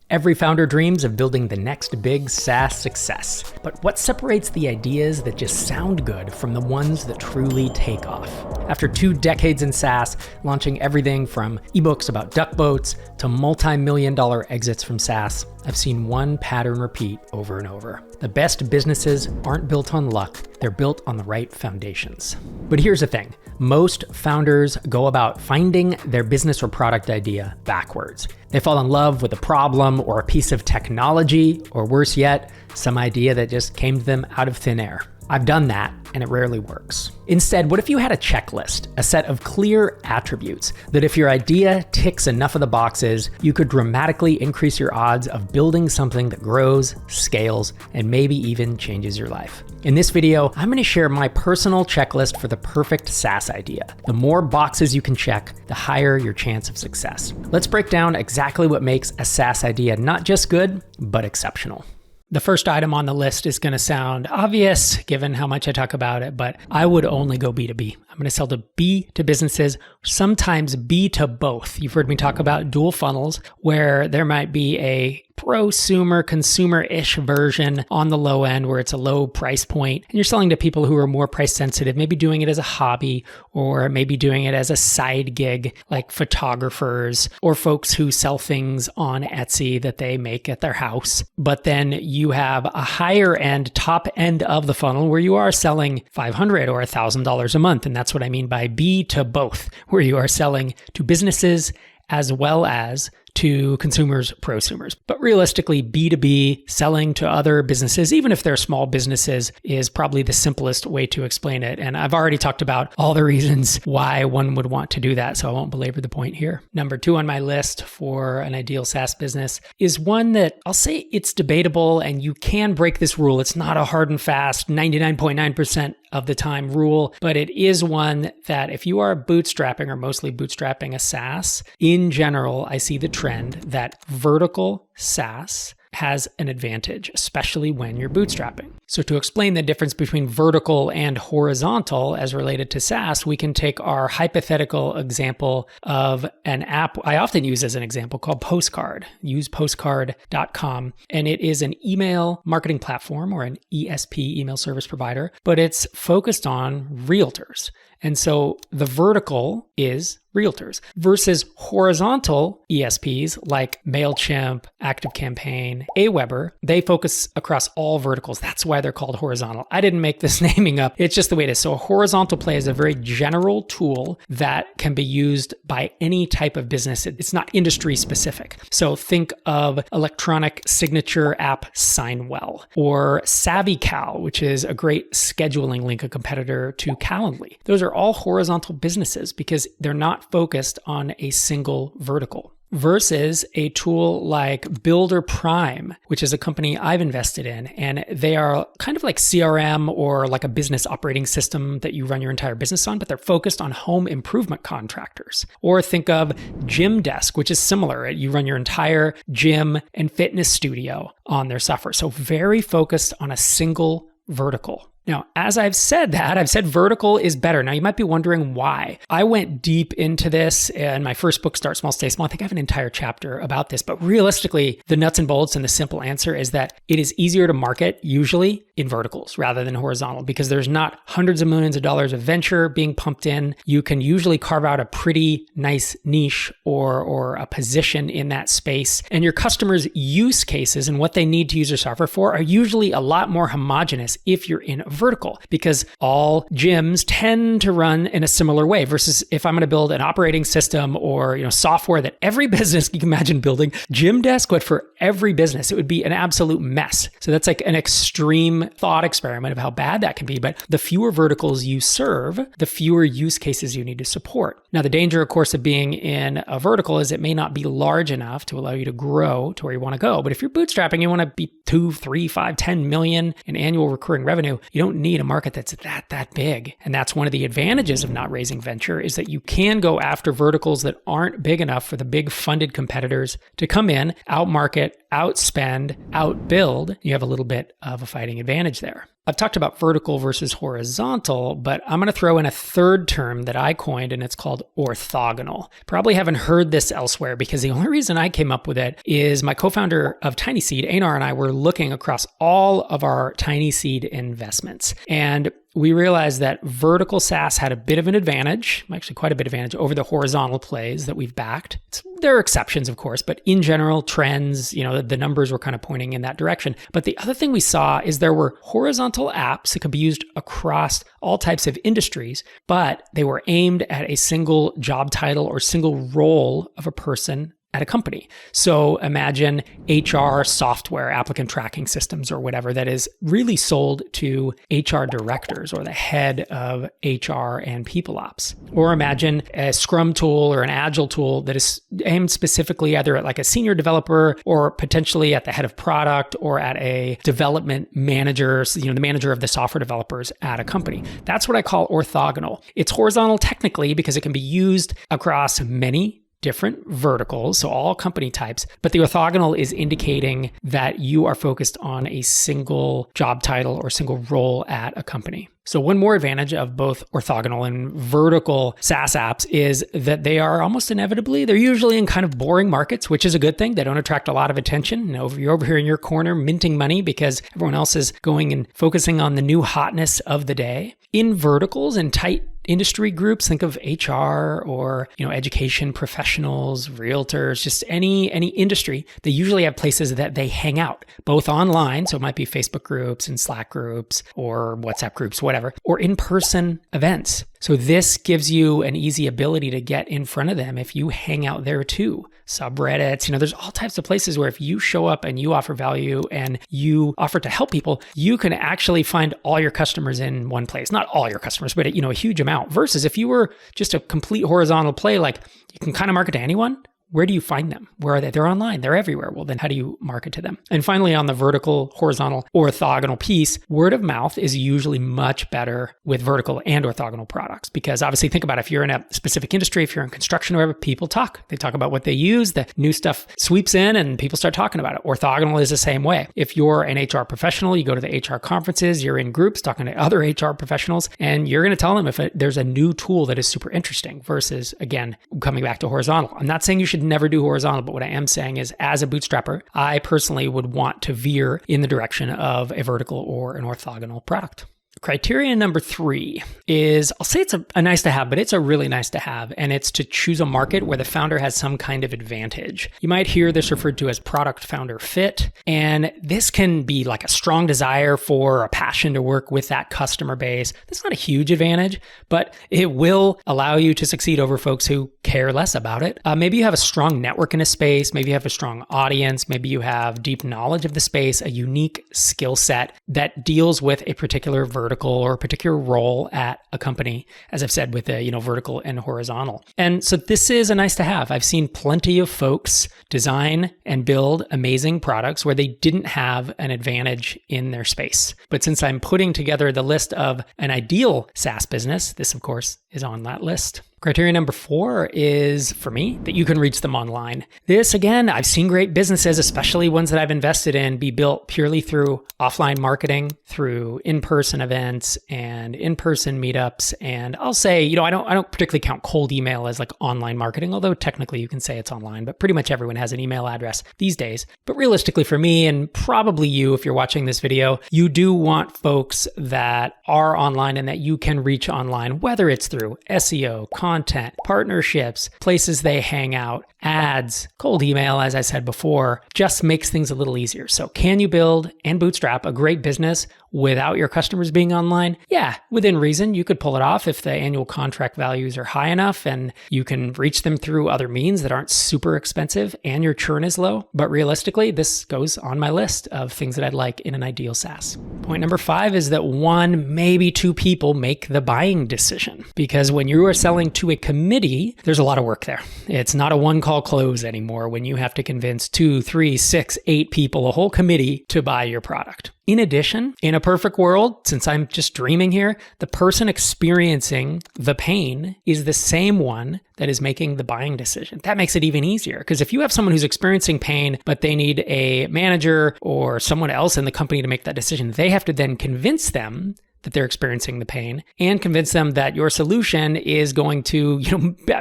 Every founder dreams of building the next big SaaS success. But what separates the ideas that just sound good from the ones that truly take off? After 2 decades in SaaS, launching everything from ebooks about duck boats to multi-million-dollar exits from SaaS, I've seen one pattern repeat over and over. The best businesses aren't built on luck, they're built on the right foundations. But here's the thing, most founders go about finding their business or product idea backwards. They fall in love with a problem or a piece of technology, or worse yet, some idea that just came to them out of thin air. I've done that, and it rarely works. Instead, what if you had a checklist, a set of clear attributes that if your idea ticks enough of the boxes, you could dramatically increase your odds of building something that grows, scales, and maybe even changes your life. In this video, I'm going to share my personal checklist for the perfect SaaS idea. The more boxes you can check, the higher your chance of success. Let's break down exactly what makes a SaaS idea not just good, but exceptional. The first item on the list is going to sound obvious given how much I talk about it, but I would only go B2B. I'm going to sell to B to businesses, sometimes B to both. You've heard me talk about dual funnels where there might be a prosumer, consumer-ish version on the low end where it's a low price point and you're selling to people who are more price sensitive, maybe doing it as a hobby or maybe doing it as a side gig like photographers or folks who sell things on Etsy that they make at their house. But then you have a higher end, top end of the funnel where you are selling $500 or $1,000 a month. And that's what I mean by B to both, where you are selling to businesses as well as to consumers, prosumers. But realistically, B2B, selling to other businesses, even if they're small businesses, is probably the simplest way to explain it. And I've already talked about all the reasons why one would want to do that, so I won't belabor the point here. Number 2 on my list for an ideal SaaS business is one that I'll say it's debatable and you can break this rule. It's not a hard and fast 99.9% of the time rule, but it is one that if you are bootstrapping or mostly bootstrapping a SaaS, in general, I see the trend that vertical SaaS has an advantage, especially when you're bootstrapping. So to explain the difference between vertical and horizontal as related to SaaS, we can take our hypothetical example of an app I often use as an example called Postcard. Use postcard.com. And it is an email marketing platform or an ESP, email service provider, but it's focused on realtors. And so the vertical is realtors versus horizontal ESPs like MailChimp, ActiveCampaign, Aweber. They focus across all verticals. That's why they're called horizontal. I didn't make this naming up. It's just the way it is. So a horizontal play is a very general tool that can be used by any type of business. It's not industry specific. So think of electronic signature app Signwell or SavvyCal, which is a great scheduling link, a competitor to Calendly. Those are all horizontal businesses because they're not focused on a single vertical. Versus a tool like Builder Prime, which is a company I've invested in, and they are kind of like CRM or like a business operating system that you run your entire business on, but they're focused on home improvement contractors. Or think of Gym Desk, which is similar. You run your entire gym and fitness studio on their software. So very focused on a single vertical. Now, as I've said that, I've said vertical is better. Now, you might be wondering why. I went deep into this in my first book, Start Small, Stay Small. I think I have an entire chapter about this, but realistically, the nuts and bolts and the simple answer is that it is easier to market usually in verticals rather than horizontal because there's not hundreds of millions of dollars of venture being pumped in. You can usually carve out a pretty nice niche or a position in that space. And your customers' use cases and what they need to use your software for are usually a lot more homogenous if you're in a vertical because all gyms tend to run in a similar way versus if I'm going to build an operating system or software that every business you can imagine building, Gym Desk, but for every business, it would be an absolute mess. So that's like an extreme thought experiment of how bad that can be. But the fewer verticals you serve, the fewer use cases you need to support. Now, the danger, of course, of being in a vertical is it may not be large enough to allow you to grow to where you want to go. But if you're bootstrapping, you want to be 2, 3, 5, 10 million in annual recurring revenue. You don't need a market that's that big. And that's one of the advantages of not raising venture is that you can go after verticals that aren't big enough for the big funded competitors to come in, outmarket, outspend, outbuild. You have a little bit of a fighting advantage there. I've talked about vertical versus horizontal, but I'm going to throw in a third term that I coined, and it's called orthogonal. Probably haven't heard this elsewhere because the only reason I came up with it is my co-founder of TinySeed, Einar, and I were looking across all of our TinySeed investments. And we realized that vertical SaaS had a bit of an advantage, actually quite a bit of advantage over the horizontal plays that we've backed. There are exceptions, of course, but in general, trends, the numbers were kind of pointing in that direction. But the other thing we saw is there were horizontal apps that could be used across all types of industries, but they were aimed at a single job title or single role of a person at a company. So imagine HR software, applicant tracking systems or whatever that is really sold to HR directors or the head of HR and people ops. Or imagine a Scrum tool or an Agile tool that is aimed specifically either at like a senior developer or potentially at the head of product or at a development manager, the manager of the software developers at a company. That's what I call orthogonal. It's horizontal technically because it can be used across many different verticals, so all company types, but the orthogonal is indicating that you are focused on a single job title or single role at a company. So one more advantage of both orthogonal and vertical SaaS apps is that they are almost inevitably, they're usually in kind of boring markets, which is a good thing. They don't attract a lot of attention. You're over here in your corner minting money because everyone else is going and focusing on the new hotness of the day. In verticals and tight industry groups, think of HR or, education professionals, realtors, just any industry. They usually have places that they hang out, both online. So it might be Facebook groups and Slack groups or WhatsApp groups, whatever, or in-person events. So this gives you an easy ability to get in front of them if you hang out there too. Subreddits, there's all types of places where if you show up and you offer value and you offer to help people, you can actually find all your customers in one place. Not all your customers, but a huge amount. Versus if you were just a complete horizontal play, like you can kind of market to anyone. Where do you find them? Where are they? They're online. They're everywhere. Well, then how do you market to them? And finally, on the vertical, horizontal, orthogonal piece, word of mouth is usually much better with vertical and orthogonal products. Because obviously, think about if you're in a specific industry, if you're in construction or whatever, people talk. They talk about what they use. The new stuff sweeps in and people start talking about it. Orthogonal is the same way. If you're an HR professional, you go to the HR conferences, you're in groups talking to other HR professionals, and you're going to tell them if there's a new tool that is super interesting versus, again, coming back to horizontal. I'm not saying you should never do horizontal, but what I am saying is as a bootstrapper, I personally would want to veer in the direction of a vertical or an orthogonal product. Criteria number 3 is, I'll say it's a nice to have, but it's a really nice to have, and it's to choose a market where the founder has some kind of advantage. You might hear this referred to as product founder fit, and this can be like a strong desire for a passion to work with that customer base. That's not a huge advantage, but it will allow you to succeed over folks who care less about it. Maybe you have a strong network in a space, maybe you have a strong audience, maybe you have deep knowledge of the space, a unique skill set that deals with a particular vertical or a particular role at a company, as I've said, with the vertical and horizontal. And so this is a nice to have. I've seen plenty of folks design and build amazing products where they didn't have an advantage in their space. But since I'm putting together the list of an ideal SaaS business, this of course is on that list. Criteria number 4 is, for me, that you can reach them online. This, again, I've seen great businesses, especially ones that I've invested in, be built purely through offline marketing, through in-person events and in-person meetups. And I'll say, I don't particularly count cold email as like online marketing, although technically you can say it's online, but pretty much everyone has an email address these days. But realistically for me, and probably you, if you're watching this video, you do want folks that are online and that you can reach online, whether it's through SEO, content, partnerships, places they hang out, ads, cold email, as I said before, just makes things a little easier. So can you build and bootstrap a great business without your customers being online? Yeah, within reason, you could pull it off if the annual contract values are high enough and you can reach them through other means that aren't super expensive and your churn is low. But realistically, this goes on my list of things that I'd like in an ideal SaaS. Point number 5 is that 1, maybe 2 people make the buying decision. Because when you are selling to a committee, there's a lot of work there. It's not a one-call close anymore when you have to convince 2, 3, 6, 8 people, a whole committee to buy your product. In addition, in a perfect world, since I'm just dreaming here, the person experiencing the pain is the same one that is making the buying decision. That makes it even easier, because if you have someone who's experiencing pain, but they need a manager or someone else in the company to make that decision, they have to then convince them that they're experiencing the pain and convince them that your solution is going to,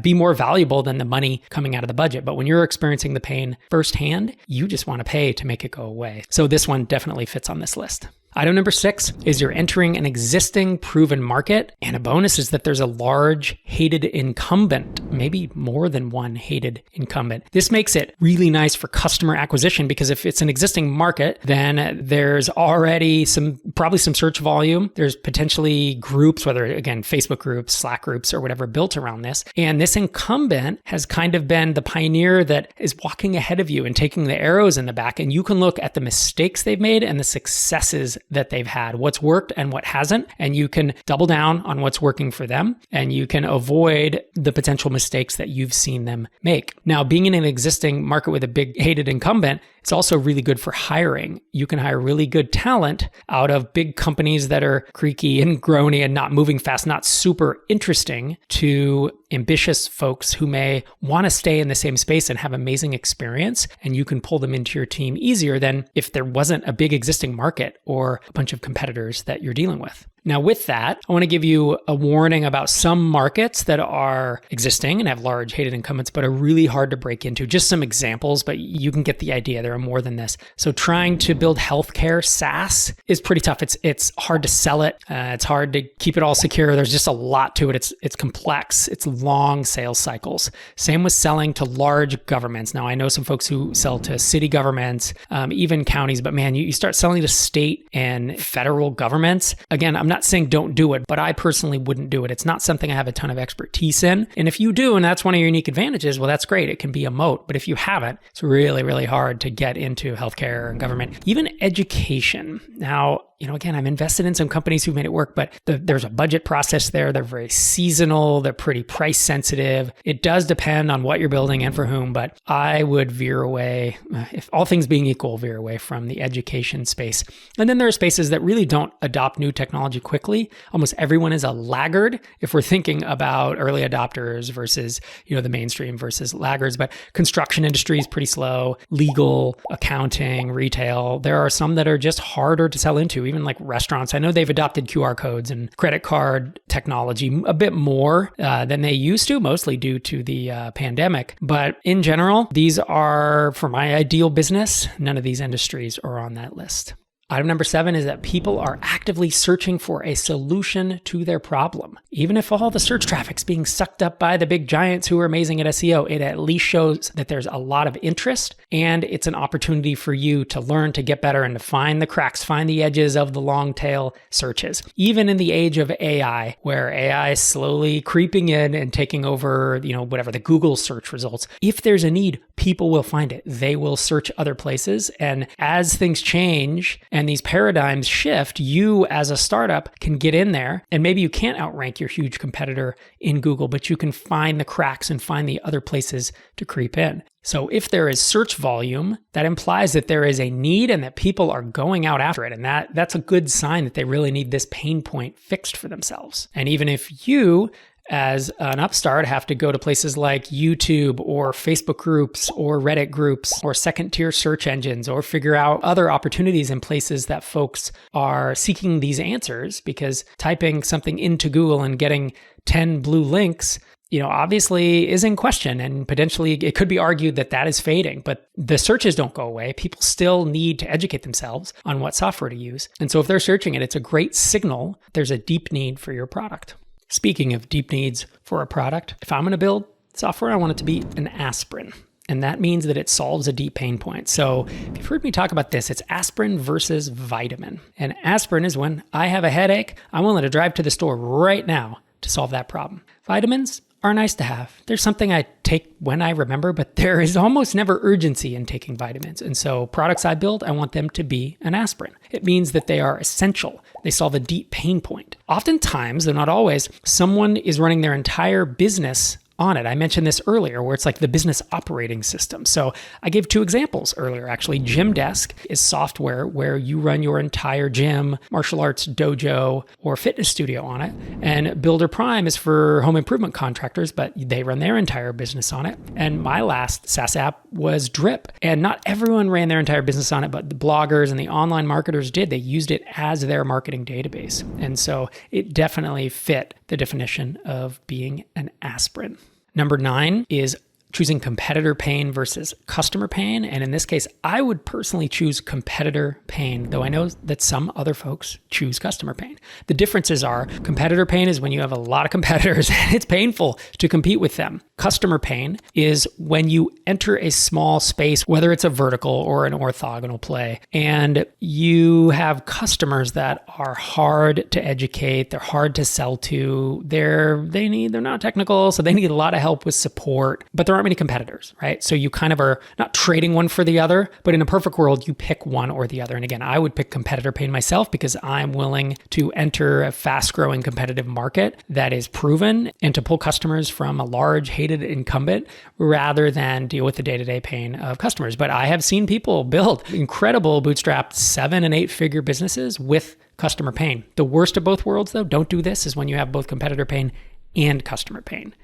be more valuable than the money coming out of the budget. But when you're experiencing the pain firsthand, you just want to pay to make it go away. So this one definitely fits on this list. Item number 6 is you're entering an existing proven market. And a bonus is that there's a large hated incumbent, maybe more than one hated incumbent. This makes it really nice for customer acquisition, because if it's an existing market, then there's already probably some search volume. There's potentially groups, whether again, Facebook groups, Slack groups, or whatever built around this. And this incumbent has kind of been the pioneer that is walking ahead of you and taking the arrows in the back. And you can look at the mistakes they've made and the successes that they've had, what's worked and what hasn't, and you can double down on what's working for them, and you can avoid the potential mistakes that you've seen them make. Now, being in an existing market with a big hated incumbent, it's also really good for hiring. You can hire really good talent out of big companies that are creaky and groany and not moving fast, not super interesting, to ambitious folks who may want to stay in the same space and have amazing experience, and you can pull them into your team easier than if there wasn't a big existing market or a bunch of competitors that you're dealing with. Now, with that, I want to give you a warning about some markets that are existing and have large hated incumbents, but are really hard to break into. Just some examples, but you can get the idea. There are more than this. So trying to build healthcare SaaS is pretty tough. It's hard to sell it. It's hard to keep it all secure. There's just a lot to it. It's complex. It's long sales cycles. Same with selling to large governments. Now, I know some folks who sell to city governments, even counties, but man, you start selling to state and federal governments. Again, I'm not saying don't do it, but I personally wouldn't do it. It's not something I have a ton of expertise in. And if you do, and that's one of your unique advantages, well, that's great. It can be a moat. But if you haven't, it's really, really hard to get into healthcare and government, even education. Now, again, I'm invested in some companies who made it work, but there's a budget process there. They're very seasonal. They're pretty price sensitive. It does depend on what you're building and for whom, but I would veer away, if all things being equal, veer away from the education space. And then there are spaces that really don't adopt new technology quickly. Almost everyone is a laggard if we're thinking about early adopters versus, the mainstream versus laggards. But construction industry is pretty slow. Legal, accounting, retail. There are some that are just harder to sell into, even like restaurants. I know they've adopted QR codes and credit card technology a bit more than they used to, mostly due to the pandemic. But in general, these are, for my ideal business, none of these industries are on that list. Item number 7 is that people are actively searching for a solution to their problem. Even if all the search traffic's being sucked up by the big giants who are amazing at SEO, it at least shows that there's a lot of interest, and it's an opportunity for you to learn, to get better, and to find the cracks, find the edges of the long tail searches. Even in the age of AI, where AI is slowly creeping in and taking over, the Google search results, if there's a need, people will find it. They will search other places. And as things change and these paradigms shift, you as a startup can get in there, and maybe you can't outrank your huge competitor in Google, but you can find the cracks and find the other places to creep in. So if there is search volume, that implies that there is a need and that people are going out after it. And that's a good sign that they really need this pain point fixed for themselves. And even if you, as an upstart, have to go to places like YouTube or Facebook groups or Reddit groups or second-tier search engines, or figure out other opportunities in places that folks are seeking these answers, because typing something into Google and getting 10 blue links, obviously is in question, and potentially it could be argued that that is fading, but the searches don't go away. People still need to educate themselves on what software to use. And so if they're searching it, it's a great signal there's a deep need for your product. Speaking of deep needs for a product, if I'm going to build software, I want it to be an aspirin. And that means that it solves a deep pain point. So if you've heard me talk about this, it's aspirin versus vitamin. And aspirin is when I have a headache, I'm willing to drive to the store right now to solve that problem. Vitamins are nice to have. There's something I take when I remember, but there is almost never urgency in taking vitamins. And so products I build, I want them to be an aspirin. It means that they are essential. They solve a deep pain point. Oftentimes, though not always, someone is running their entire business on it. I mentioned this earlier where it's like the business operating system. So I gave 2 examples earlier, actually. Gym Desk is software where you run your entire gym, martial arts dojo, or fitness studio on it. And Builder Prime is for home improvement contractors, but they run their entire business on it. And my last SaaS app was Drip. And not everyone ran their entire business on it, but the bloggers and the online marketers did. They used it as their marketing database. And so it definitely fit the definition of being an aspirin. Number 9 is choosing competitor pain versus customer pain. And in this case, I would personally choose competitor pain, though I know that some other folks choose customer pain. The differences are competitor pain is when you have a lot of competitors and it's painful to compete with them. Customer pain is when you enter a small space, whether it's a vertical or an orthogonal play, and you have customers that are hard to educate, they're hard to sell to, they're not technical, so they need a lot of help with support, but there aren't many competitors, right? So you kind of are not trading one for the other, but in a perfect world, you pick one or the other. And again, I would pick competitor pain myself because I'm willing to enter a fast-growing competitive market that is proven and to pull customers from a large, hated incumbent rather than deal with the day-to-day pain of customers. But I have seen people build incredible bootstrapped 7- and 8-figure businesses with customer pain. The worst of both worlds, though, don't do this, is when you have both competitor pain and customer pain.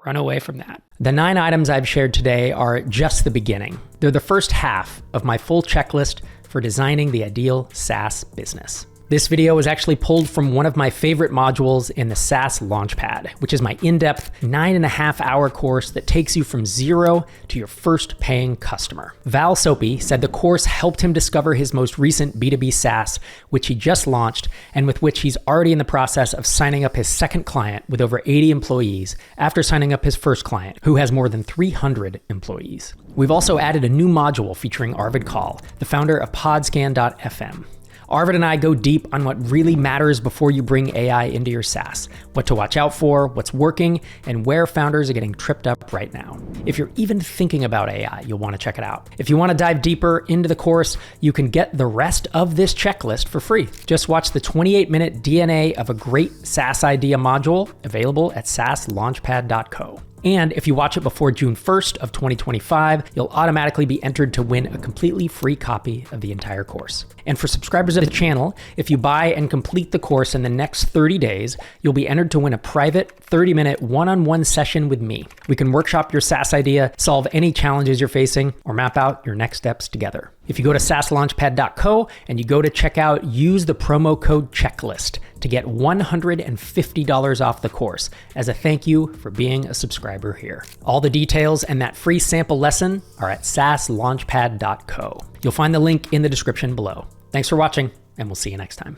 Run away from that. The 9 items I've shared today are just the beginning. They're the first half of my full checklist for designing the ideal SaaS business. This video was actually pulled from one of my favorite modules in the SaaS Launchpad, which is my in-depth 9.5-hour course that takes you from zero to your first paying customer. Val Soapy said the course helped him discover his most recent B2B SaaS, which he just launched and with which he's already in the process of signing up his second client with over 80 employees after signing up his first client, who has more than 300 employees. We've also added a new module featuring Arvid Kahl, the founder of Podscan.fm. Arvid and I go deep on what really matters before you bring AI into your SaaS, what to watch out for, what's working, and where founders are getting tripped up right now. If you're even thinking about AI, you'll want to check it out. If you want to dive deeper into the course, you can get the rest of this checklist for free. Just watch the 28-minute DNA of a great SaaS idea module available at saaslaunchpad.co. And if you watch it before June 1st of 2025, you'll automatically be entered to win a completely free copy of the entire course. And for subscribers of the channel, if you buy and complete the course in the next 30 days, you'll be entered to win a private 30-minute one-on-one session with me. We can workshop your SaaS idea, solve any challenges you're facing, or map out your next steps together. If you go to saaslaunchpad.co and you go to checkout, use the promo code checklist to get $150 off the course as a thank you for being a subscriber here. All the details and that free sample lesson are at saaslaunchpad.co. You'll find the link in the description below. Thanks for watching, and we'll see you next time.